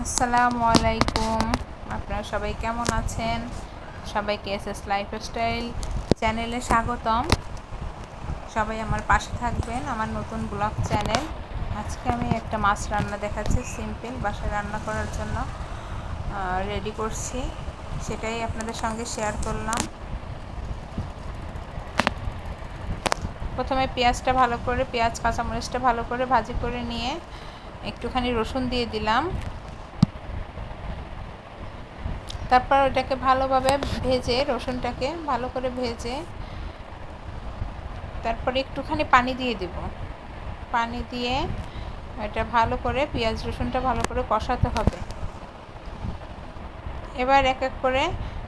আসসালামু আলাইকুম। আপনারা সবাই কেমন আছেন? সবাইকে এসএস লাইফস্টাইল চ্যানেলে স্বাগতম। সবাই আমার পাশে থাকবেন, আমার নতুন ব্লগ চ্যানেল। আজকে আমি একটা মাছ রান্না দেখাচ্ছি, সিম্পল বাসায় রান্না করার জন্য রেডি করছি, সেটাই আপনাদের সঙ্গে শেয়ার করলাম। প্রথমে পেঁয়াজ কাঁচামরিচটা ভালো করে ভাজি করে নিয়ে একটুখানি রসুন দিয়ে দিলাম। তারপর ওটাকে ভালোভাবে ভেজে, রসুনটাকে ভালো করে ভেজে তারপরে একটুখানি পানি দিয়ে দেব। পানি দিয়ে এটা ভালো করে পেঁয়াজ রসুনটা ভালো করে কষাতে হবে। এবার এক এক করে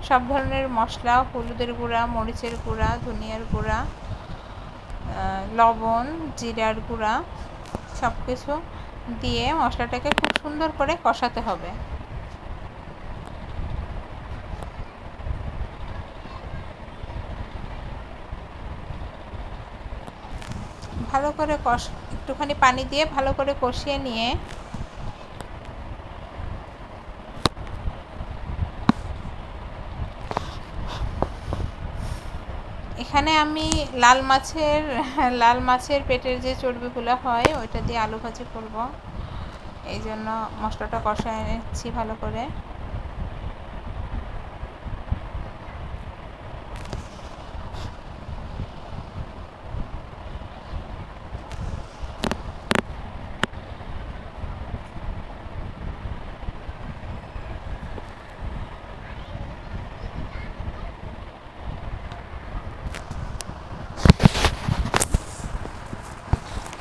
সব ধরনের মশলা, হলুদের গুঁড়া, মরিচের গুঁড়া, ধনিয়ার গুঁড়া, লবণ, জিরার গুঁড়া সব কিছু দিয়ে মশলাটাকে খুব সুন্দর করে কষাতে হবে। ভালো করে একটুখানি পানি দিয়ে ভালো করে কষিয়ে নিয়ে এখানে আমি লাল মাছের পেটের যে চর্বিগুলো হয় ওইটা দিয়ে আলু ভাজি করব। এই জন্য মশলাটা কষায় নিচ্ছি ভালো করে।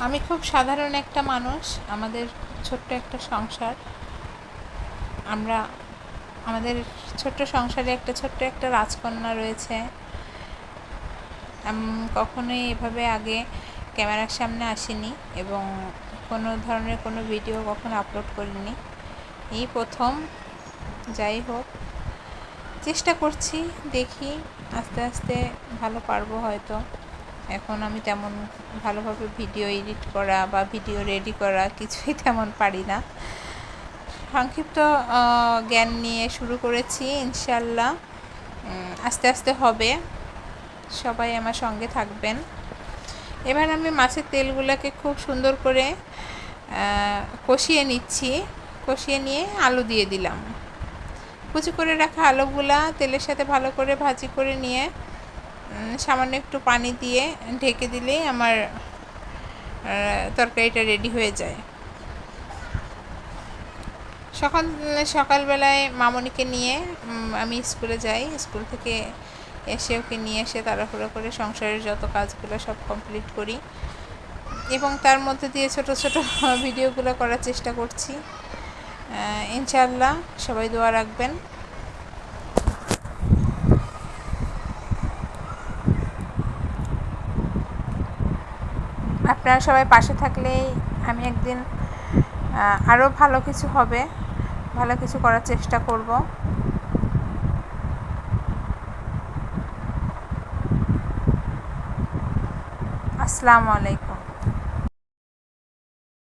আমি খুব সাধারণ একটা মানুষ, আমাদের ছোট্ট একটা সংসার। আমাদের ছোট্ট সংসারে ছোট্ট একটা রাজকন্যা রয়েছে। কখনোই এভাবে আগে ক্যামেরার সামনে আসিনি এবং কোনো ধরনের কোনো ভিডিও কখনো আপলোড করিনি, এই প্রথম। যাই হোক, চেষ্টা করছি, দেখি আস্তে আস্তে ভালো পারবো হয়তো। এখন আমি তেমন ভালোভাবে ভিডিও এডিট করা বা ভিডিও রেডি করা কিছুই তেমন পারি না। সংক্ষিপ্ত জ্ঞান নিয়ে শুরু করেছি, ইনশাল্লাহ আস্তে আস্তে হবে। সবাই আমার সঙ্গে থাকবেন। এবার আমি মাছের তেলগুলোকে খুব সুন্দর করে কষিয়ে নিচ্ছি। কষিয়ে নিয়ে আলু দিয়ে দিলাম। কুচি করে রাখা আলুগুলা তেলের সাথে ভালো করে ভাজি করে নিয়ে সামান্য একটু পানি দিয়ে ঢেকে দিলেই আমার তরকারিটা রেডি হয়ে যায়। সকালবেলায় মামনিকে নিয়ে আমি স্কুলে যাই। স্কুল থেকে এসে ওকে নিয়ে এসে তাড়াহুড়ো করে সংসারের যত কাজগুলো সব কমপ্লিট করি এবং তার মধ্যে দিয়ে ছোট ছোট ভিডিওগুলো করার চেষ্টা করছি। ইনশাআল্লাহ সবাই দোয়া রাখবেন। আপনারা সবাই পাশে থাকলেই আমি একদিন আরও ভালো কিছু হবে, ভালো কিছু করার চেষ্টা করব। আসসালামু আলাইকুম।